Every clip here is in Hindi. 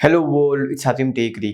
हेलो वर्ल्ड, इट्स हातिम टेकरी।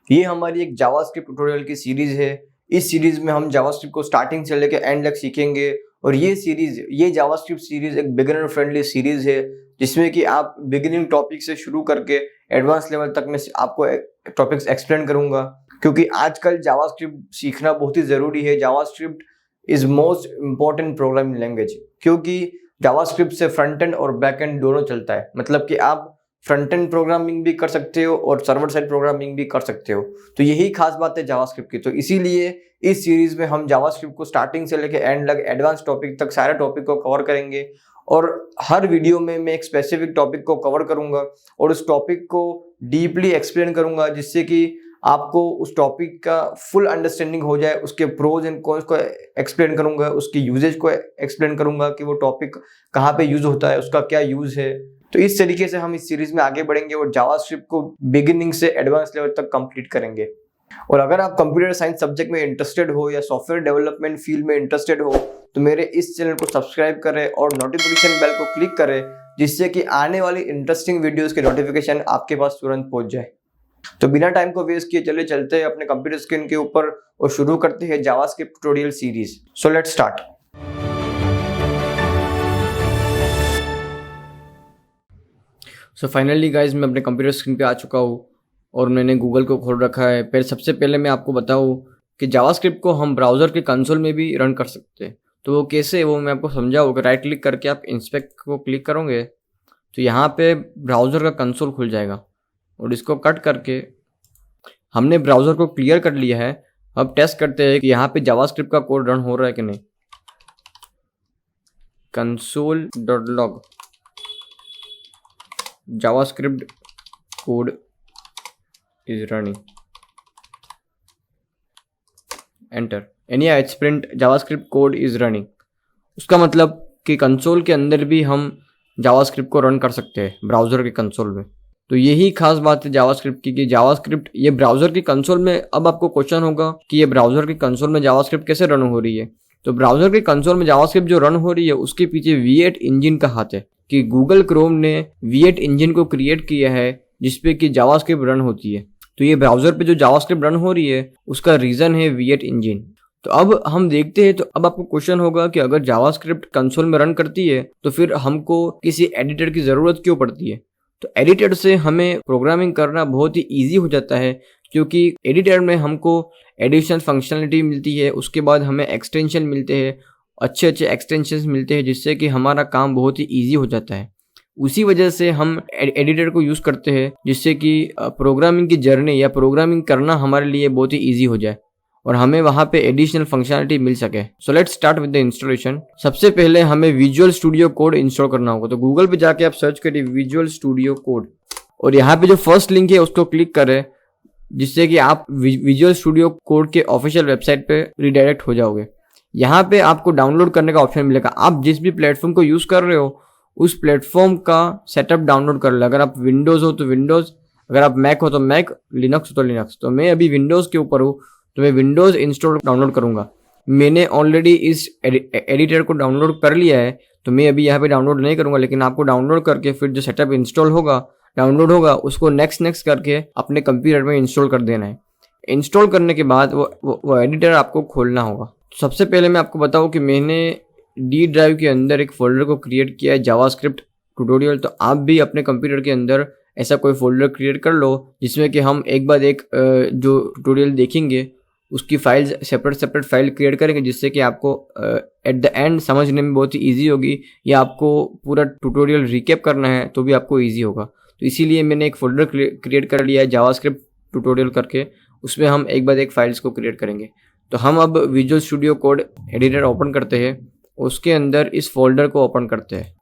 ये हमारी एक जावास्क्रिप्ट ट्यूटोरियल की सीरीज है। इस सीरीज में हम जावास्क्रिप्ट को स्टार्टिंग से लेकर एंड तक सीखेंगे। और ये जावास्क्रिप्ट सीरीज एक बिगिनर फ्रेंडली सीरीज है, जिसमें कि आप बिगिनिंग टॉपिक से शुरू करके एडवांस लेवल तक मैं आपको टॉपिक्स एक्सप्लेन करूंगा, क्योंकि आजकल जावास्क्रिप्ट सीखना बहुत ही जरूरी है। JavaScript is most important programming language, क्योंकि जावास्क्रिप्ट से फ्रंट एंड और बैक एंड दोनों चलता है। मतलब कि आप फ्रंट एंड प्रोग्रामिंग भी कर सकते हो और सर्वर साइड प्रोग्रामिंग भी कर सकते हो। तो यही खास बात है जावास्क्रिप्ट की। तो इसीलिए इस सीरीज में हम जावास्क्रिप्ट को स्टार्टिंग से लेकर एंड तक एडवांस टॉपिक तक सारे टॉपिक को कवर करेंगे। और हर वीडियो में मैं एक स्पेसिफिक टॉपिक को कवर करूंगा और उस टॉपिक को डीपली एक्सप्लेन करूंगा, जिससे कि आपको उस टॉपिक का फुल अंडरस्टैंडिंग हो जाए। उसके प्रोज एंड कॉन्स को एक्सप्लेन करूंगा, उसकी यूजेज को एक्सप्लेन करूंगा कि वो टॉपिक कहाँ पे यूज होता है, उसका क्या यूज है। तो इस तरीके से हम इस सीरीज में आगे बढ़ेंगे और जावास्क्रिप्ट को बिगिनिंग से एडवांस लेवल तक कंप्लीट करेंगे। और अगर आप कंप्यूटर साइंस सब्जेक्ट में इंटरेस्टेड हो या सॉफ्टवेयर डेवलपमेंट फील्ड में इंटरेस्टेड हो, तो मेरे इस चैनल को सब्सक्राइब करें और नोटिफिकेशन बेल को क्लिक करें, जिससे कि आने वाली इंटरेस्टिंग वीडियोस के नोटिफिकेशन आपके पास तुरंत पहुंच जाए। तो बिना टाइम को वेस्ट किए चले चलते हैं अपने कंप्यूटर स्क्रीन के ऊपर और शुरू करते हैं JavaScript tutorial series. So let's start. So finally guys, मैं अपने कंप्यूटर स्क्रीन पे आ चुका हूँ और मैंने गूगल को खोल रखा है। फिर सबसे पहले मैं आपको बताऊँ कि जावास्क्रिप्ट को हम ब्राउज़र के कंसोल में भी रन कर सकते हैं। तो वो कैसे, वो मैं आपको समझाऊँ। राइट क्लिक करके आप इंस्पेक्ट को क्लिक करोगे तो यहाँ पे ब्राउज़र का कंसोल खुल जाएगा और इसको कट करके हमने ब्राउज़र को क्लियर कर लिया है। अब टेस्ट करते हैं कि यहाँ पे जावास्क्रिप्ट का कोड रन हो रहा है कि नहीं। console.log JavaScript code is running. Enter. यानी it's print JavaScript code is running. उसका मतलब कि कंसोल के अंदर भी हम जावास्क्रिप्ट को रन कर सकते हैं ब्राउज़र के कंसोल में। तो यही खास बात है जावास्क्रिप्ट की कि जावास्क्रिप्ट ये ब्राउज़र की कंसोल में। अब आपको क्वेश्चन होगा कि ये ब्राउज़र की कंसोल में जावास्क्रिप्ट कैसे रन हो रही है। तो ब्राउज़र के कंसोल में जावास्क्रिप्ट जो रन हो रही है उसके पीछे V8 इंजन का हाथ है, कि गूगल क्रोम ने V8 इंजन को क्रिएट किया है जिसपे कि जावास्क्रिप्ट रन होती है। तो ये ब्राउज़र पे जो जावास्क्रिप्ट रन हो रही है उसका रीज़न है V8 इंजन। तो अब हम देखते हैं। तो अब आपको क्वेश्चन होगा कि अगर जावास्क्रिप्ट कंसोल में रन करती है तो फिर हमको किसी एडिटर की ज़रूरत क्यों पड़ती है। तो एडिटर से हमें प्रोग्रामिंग करना बहुत ही ईजी हो जाता है, क्योंकि एडिटर में हमको एडिशनल फंक्शनलिटी मिलती है, उसके बाद हमें एक्सटेंशन मिलते हैं, अच्छे अच्छे एक्सटेंशंस मिलते हैं, जिससे कि हमारा काम बहुत ही ईजी हो जाता है। उसी वजह से हम एडिटर को यूज़ करते हैं, जिससे कि प्रोग्रामिंग की जर्नी या प्रोग्रामिंग करना हमारे लिए बहुत ही ईजी हो जाए और हमें वहाँ पे एडिशनल फंक्शनलिटी मिल सके। So let's start with the installation. सबसे पहले हमें विजुअल स्टूडियो कोड इंस्टॉल करना होगा। तो गूगल पे जाके आप सर्च करिए विजुअल स्टूडियो कोड और यहाँ पे जो फर्स्ट लिंक है उसको क्लिक करें, जिससे कि आप विजुअल स्टूडियो कोड के ऑफिशियल वेबसाइट पे रिडायरेक्ट हो जाओगे। यहाँ पे आपको डाउनलोड करने का ऑप्शन मिलेगा। आप जिस भी प्लेटफॉर्म को यूज़ कर रहे हो उस प्लेटफॉर्म का सेटअप डाउनलोड कर ले। अगर आप विंडोज़ हो तो विंडोज़, अगर आप मैक हो तो मैक, लिनक्स हो तो लिनक्स। तो मैं अभी विंडोज़ के ऊपर हूँ तो मैं विंडोज़ इंस्टॉल डाउनलोड करूँगा। मैंने ऑलरेडी इस एडिटर को डाउनलोड कर लिया है, तो मैं अभी यहाँ पे डाउनलोड नहीं करूँगा, लेकिन आपको डाउनलोड करके फिर जो सेटअप डाउनलोड होगा उसको नेक्स्ट करके अपने कंप्यूटर में इंस्टॉल कर देना है। इंस्टॉल करने के बाद वो एडिटर आपको खोलना होगा। सबसे पहले मैं आपको बताऊँ कि मैंने डी ड्राइव के अंदर एक फोल्डर को क्रिएट किया है जावास्क्रिप्ट ट्यूटोरियल। तो आप भी अपने कंप्यूटर के अंदर ऐसा कोई फोल्डर क्रिएट कर लो, जिसमें कि हम एक बाद एक जो ट्यूटोरियल देखेंगे उसकी फाइल्स सेपरेट फाइल क्रिएट करेंगे, जिससे कि आपको एट द एंड समझने में बहुत ही ईजी होगी, या आपको पूरा ट्यूटोरियल रिकैप करना है तो भी आपको ईजी होगा। तो इसीलिए मैंने एक फोल्डर क्रिएट कर लिया है जावास्क्रिप्ट ट्यूटोरियल करके, उसमें हम एक बाद एक फाइल्स को क्रिएट करेंगे। तो हम अब visual studio code editor open करते हैं, उसके अंदर इस फोल्डर को ओपन करते हैं।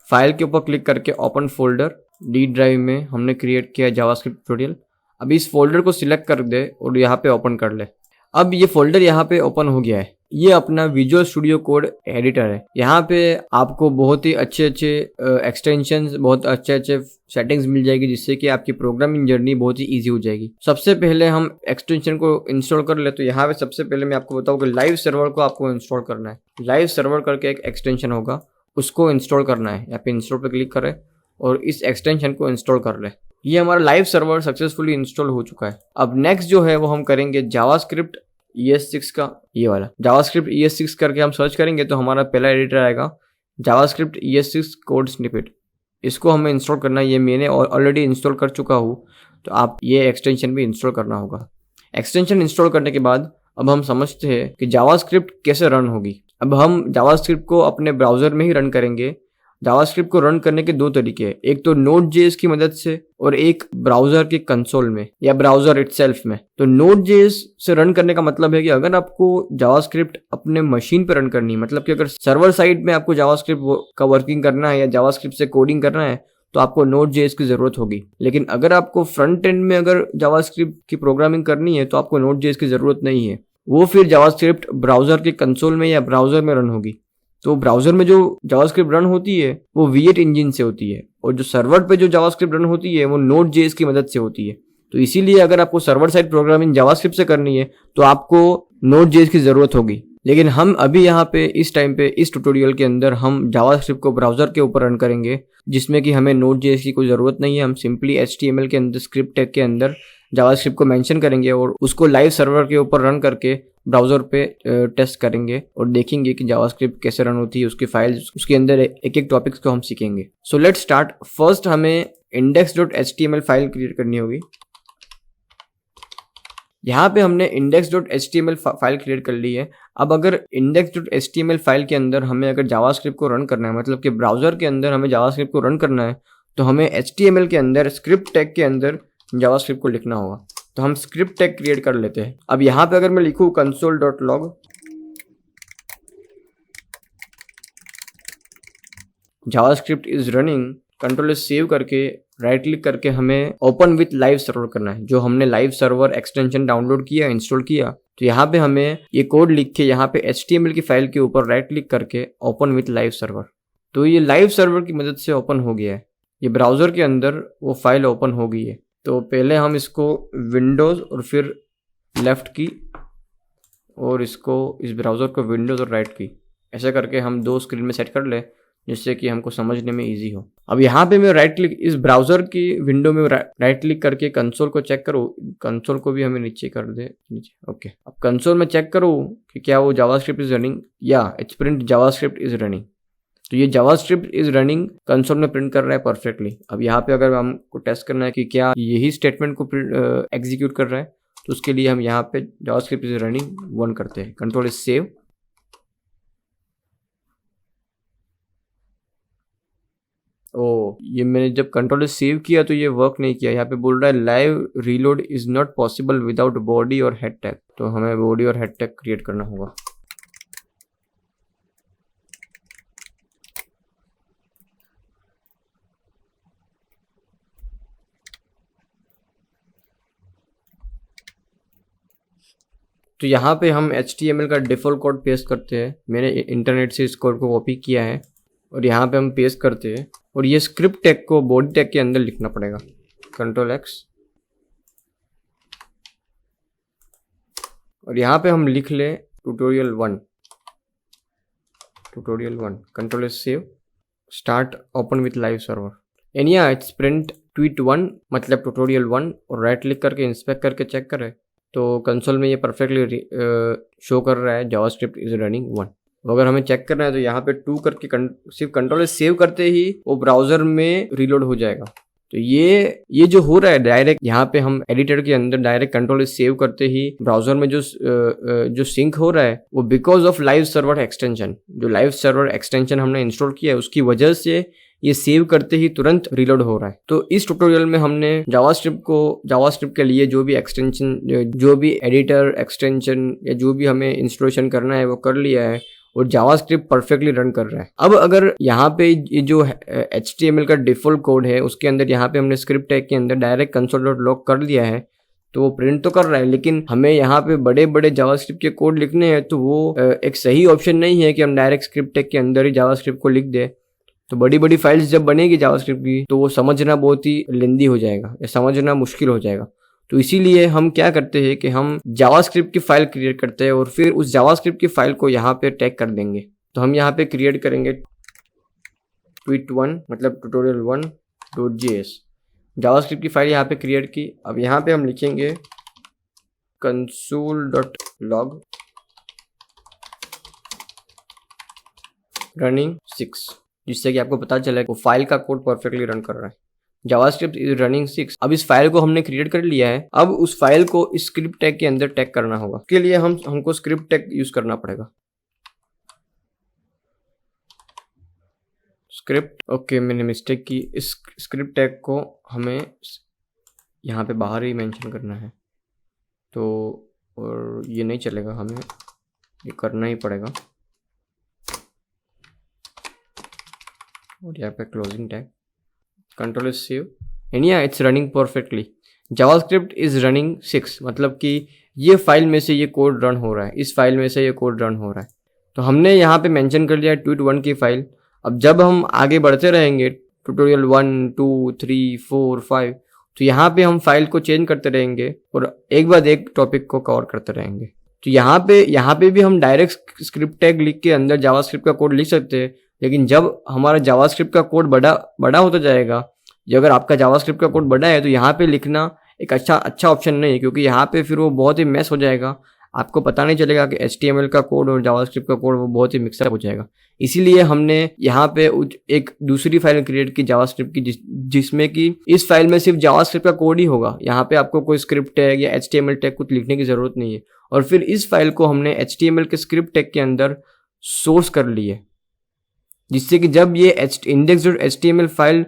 फाइल के ऊपर क्लिक करके ओपन फोल्डर, डी ड्राइव में हमने क्रिएट किया जावास्क्रिप्ट ट्यूटोरियल। अब इस फोल्डर को सिलेक्ट कर दे और यहाँ पे ओपन कर ले। अब ये फोल्डर यहाँ पे ओपन हो गया है। ये अपना विजुअल स्टूडियो कोड एडिटर है। यहाँ पे आपको बहुत ही अच्छे एक्सटेंशंस, बहुत अच्छे सेटिंग्स मिल जाएगी, जिससे कि आपकी प्रोग्रामिंग जर्नी बहुत ही इजी हो जाएगी। सबसे पहले हम एक्सटेंशन को इंस्टॉल कर ले। तो यहाँ पे सबसे पहले मैं आपको बताऊँ कि लाइव सर्वर को आपको इंस्टॉल करना है। लाइव सर्वर करके एक एक्सटेंशन होगा, उसको इंस्टॉल करना है। यहाँ पे इंस्टॉल पे क्लिक करें और इस एक्सटेंशन को इंस्टॉल कर लें। ये हमारा लाइव सर्वर सक्सेसफुली इंस्टॉल हो चुका है। अब नेक्स्ट जो है वो हम करेंगे जावास्क्रिप्ट ES6 का, ये वाला जावास्क्रिप्ट ES6 करके हम सर्च करेंगे तो हमारा पहला एडिटर आएगा जावास्क्रिप्ट ES6 कोड स्निपेट। इसको हमें इंस्टॉल करना है। ये मैंने ऑलरेडी इंस्टॉल कर चुका हूँ, तो आप ये एक्सटेंशन भी इंस्टॉल करना होगा। एक्सटेंशन इंस्टॉल करने के बाद अब हम समझते हैं कि जावास्क्रिप्ट कैसे रन होगी। अब हम जावास्क्रिप्ट को अपने ब्राउजर में ही रन करेंगे। जावास्क्रिप्ट को रन करने के दो तरीके हैं, एक तो Node.js की मदद से और एक ब्राउजर के कंसोल में या ब्राउजर इटसेल्फ में। तो Node.js से रन करने का मतलब है कि अगर आपको जावास्क्रिप्ट अपने मशीन पर रन करनी है, मतलब कि अगर सर्वर साइड में आपको जावास्क्रिप्ट का वर्किंग करना है या जावास्क्रिप्ट से कोडिंग करना है तो आपको Node.js की जरूरत होगी। लेकिन अगर आपको फ्रंट एंड में अगर जावास्क्रिप्ट की प्रोग्रामिंग करनी है तो आपको Node.js की जरूरत नहीं है। वो फिर जावास्क्रिप्ट ब्राउजर के कंसोल में या ब्राउजर में रन होगी। तो ब्राउजर में जो जावास्क्रिप्ट रन होती है वो V8 इंजन से होती है और जो सर्वर पे जो जावास्क्रिप्ट रन होती है वो Node.js की मदद से होती है। तो इसीलिए अगर आपको सर्वर साइड प्रोग्रामिंग जावास्क्रिप्ट से करनी है तो आपको Node.js की जरूरत होगी। लेकिन हम अभी यहाँ पे इस टाइम पे इस ट्यूटोरियल के अंदर हम जावास्क्रिप्ट को ब्राउजर के ऊपर रन करेंगे, जिसमें कि हमें Node.js की कोई ज़रूरत नहीं है। हम सिंपली HTML के अंदर स्क्रिप्ट टैग के अंदर जावास्क्रिप्ट को मेंशन करेंगे और उसको लाइव सर्वर के ऊपर रन करके ब्राउजर पे टेस्ट करेंगे और देखेंगे कि जावास्क्रिप्ट कैसे रन होती है, उसकी फाइल्स, उसके अंदर एक एक टॉपिक्स को हम सीखेंगे। So let's start. फर्स्ट हमें index.html फाइल क्रिएट करनी होगी। यहाँ पे हमने index.html फाइल क्रिएट कर ली है। अब अगर index.html फाइल के अंदर हमें अगर जावास्क्रिप्ट को रन करना है, मतलब कि ब्राउजर के अंदर हमें जावास्क्रिप्ट को रन करना है, तो हमें HTML के अंदर स्क्रिप्ट टैग के अंदर जावास्क्रिप्ट को लिखना होगा। तो हम स्क्रिप्ट टैग क्रिएट कर लेते हैं। अब यहाँ पे अगर मैं लिखूँ console.log JavaScript is running, control save करके राइट क्लिक करके हमें ओपन विथ लाइव सर्वर करना है। जो हमने लाइव सर्वर एक्सटेंशन डाउनलोड किया, इंस्टॉल किया, तो यहाँ पे हमें ये कोड लिख के यहाँ पे HTML की फाइल के ऊपर राइट क्लिक करके ओपन विथ लाइव सर्वर। तो ये लाइव सर्वर की मदद से ओपन हो गया है। ये ब्राउजर के अंदर वो फाइल ओपन हो गई है। तो पहले हम इसको विंडोज़ और फिर लेफ्ट की और इसको इस ब्राउज़र को विंडोज़ और राइट की, ऐसा करके हम दो स्क्रीन में सेट कर ले, जिससे कि हमको समझने में इजी हो। अब यहाँ पे मैं राइट क्लिक इस ब्राउज़र की विंडो में राइट क्लिक करके कंसोल को चेक करूँ। कंसोल को भी हमें नीचे कर दे, नीचे। ओके, अब कंसोल में चेक करूँ कि क्या वो जावास्क्रिप्ट इज रनिंग, या it's print JavaScript is running. तो ये जावास्क्रिप्ट इज रनिंग कंसोल में प्रिंट कर रहा है परफेक्टली। अब यहाँ पे अगर हमको टेस्ट करना है कि क्या यही स्टेटमेंट को एग्जीक्यूट कर रहा है, तो उसके लिए हम यहाँ पे जावास्क्रिप्ट इज रनिंग 1 करते हैं। Control is save. ये मैंने जब कंट्रोल सेव किया तो ये वर्क नहीं किया। यहाँ पे बोल रहा है live reload is not possible without body और हेड टैग। तो हमें बॉडी और हेड टैग क्रिएट करना होगा। तो यहाँ पे हम HTML का डिफ़ॉल्ट कोड पेस्ट करते हैं। मैंने इंटरनेट से इस कोड को कॉपी किया है और यहाँ पे हम पेस्ट करते हैं और ये स्क्रिप्ट टैग को बॉडी टैग के अंदर लिखना पड़ेगा। कंट्रोल X और यहाँ पे हम लिख ले tutorial 1। Control save, start open with live server and या इट्स प्रिंट ट्वीट 1 मतलब ट्यूटोरियल 1 और राइट क्लिक करके इंस्पेक्ट करके चेक करें तो कंसोल में ये परफेक्टली शो कर रहा है जावास्क्रिप्ट इज रनिंग 1। अगर हमें चेक करना है तो यहाँ पे 2 करके सिर्फ कंट्रोल सेव करते ही वो ब्राउजर में रीलोड हो जाएगा। तो ये जो हो रहा है डायरेक्ट यहाँ पे हम एडिटर के अंदर डायरेक्ट कंट्रोल सेव करते ही ब्राउजर में जो सिंक हो रहा है वो because of live server extension. जो लाइव सर्वर एक्सटेंशन हमने इंस्टॉल किया है उसकी वजह से ये सेव करते ही तुरंत रीलोड हो रहा है। तो इस ट्यूटोरियल में हमने जावास्क्रिप्ट के लिए जो भी एक्सटेंशन, जो भी एडिटर एक्सटेंशन या जो भी हमें इंस्टॉलेशन करना है वो कर लिया है और जावास्क्रिप्ट परफेक्टली रन कर रहा है। अब अगर यहाँ पे ये जो HTML का डिफॉल्ट कोड है उसके अंदर यहाँ पे हमने स्क्रिप्ट टैग के अंदर डायरेक्ट console.log कर दिया है तो वो प्रिंट तो कर रहा है, लेकिन हमें यहाँ पे बड़े बड़े जावास्क्रिप्ट के कोड लिखने हैं तो वो एक सही ऑप्शन नहीं है कि हम डायरेक्ट स्क्रिप्ट टैग के अंदर ही जावास्क्रिप्ट को लिख दें। तो बड़ी बड़ी फाइल्स जब बनेगी जावास्क्रिप्ट की तो वो समझना बहुत ही लेंदी हो जाएगा या समझना मुश्किल हो जाएगा। तो इसीलिए हम क्या करते हैं कि हम जावास्क्रिप्ट की फाइल क्रिएट करते हैं और फिर उस जावास्क्रिप्ट की फाइल को यहाँ पे टैग कर देंगे। तो हम यहाँ पे क्रिएट करेंगे tweet1 मतलब tutorial1.js जावास्क्रिप्ट की फाइल यहाँ पे क्रिएट की। अब यहाँ पे हम लिखेंगे console.log running 6, जिससे कि आपको पता चले वो फाइल का कोड परफेक्टली रन कर रहा है। JavaScript is running 6। अब इस फाइल को हमने क्रिएट कर लिया है। अब उस फाइल को इस स्क्रिप्ट टैग के अंदर टैग करना होगा। उसके लिए हमको स्क्रिप्ट टैग यूज करना पड़ेगा। स्क्रिप्ट, ओके मैंने मिस्टेक की। इस स्क्रिप्ट टैग को हमें यहाँ पे बाहर ही मेंशन करना है, तो और ये नहीं चलेगा, हमें ये करना ही पड़ेगा। और यहाँ पे closing tag, control is save and या it's running perfectly. JavaScript is running 6 मतलब कि ये फाइल में से ये कोड रन हो रहा है, इस फाइल में से ये कोड रन हो रहा है। तो हमने यहाँ पे मेंशन कर लिया tweet1 की फाइल। अब जब हम आगे बढ़ते रहेंगे ट्यूटोरियल 1, 2, 3, 4, 5, तो यहाँ पे हम फाइल को चेंज करते रहेंगे और एक बाद एक टॉपिक को कवर करते रहेंगे। तो यहाँ पे भी हम डायरेक्ट स्क्रिप्ट टैग लिख के अंदर जावास्क्रिप्ट का कोड लिख सकते हैं, लेकिन जब हमारा जावास्क्रिप्ट का कोड बड़ा होता जाएगा, अगर आपका जावास्क्रिप्ट का कोड बड़ा है तो यहाँ पे लिखना एक अच्छा ऑप्शन नहीं है, क्योंकि यहाँ पे फिर वो बहुत ही मैस हो जाएगा। आपको पता नहीं चलेगा कि HTML का कोड और जावास्क्रिप्ट का कोड वो बहुत ही मिक्सअप हो जाएगा। इसीलिए हमने यहाँ पे एक दूसरी फाइल क्रिएट की जावास्क्रिप्ट की, जिसमें कि इस फाइल में सिर्फ जावास्क्रिप्ट का कोड ही होगा। यहाँ पे आपको कोई स्क्रिप्ट टैग या HTML टैग कुछ लिखने की जरूरत नहीं है। और फिर इस फाइल को हमने HTML के स्क्रिप्ट टैग के अंदर सोर्स कर लिए, जिससे कि जब ये index.html फाइल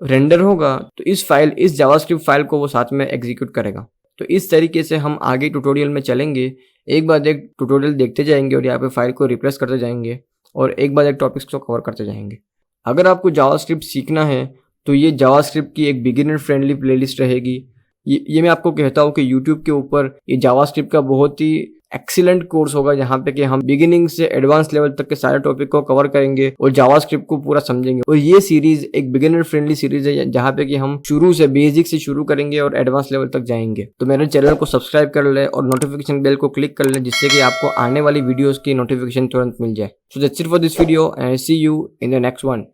रेंडर होगा तो इस जावास्क्रिप्ट फाइल को वो साथ में एग्जीक्यूट करेगा। तो इस तरीके से हम आगे ट्यूटोरियल में चलेंगे, एक बाद एक ट्यूटोरियल देखते जाएंगे और यहाँ पे फाइल को रिप्लेस करते जाएंगे और एक बाद एक टॉपिक्स को कवर करते जाएंगे। अगर आपको जावास्क्रिप्ट सीखना है तो ये जावास्क्रिप्ट की एक बिगिनर फ्रेंडली प्लेलिस्ट रहेगी। ये मैं आपको कहता हूँ कि यूट्यूब के ऊपर ये जावास्क्रिप्ट का बहुत ही एक्सीलेंट कोर्स होगा, जहाँ पे कि हम बिगिनिंग से एडवांस लेवल तक के सारे टॉपिक को कवर करेंगे और जावास्क्रिप्ट को पूरा समझेंगे। और ये सीरीज एक बिगिनर फ्रेंडली सीरीज है, जहाँ पे कि हम शुरू से बेसिक से शुरू करेंगे और एडवांस लेवल तक जाएंगे। तो मेरे चैनल को सब्सक्राइब कर ले और नोटिफिकेशन बेल को क्लिक कर ले, जिससे कि आपको आने वाली वीडियोस की नोटिफिकेशन तुरंत मिल जाए। So that's it for this video and I see you in the next one.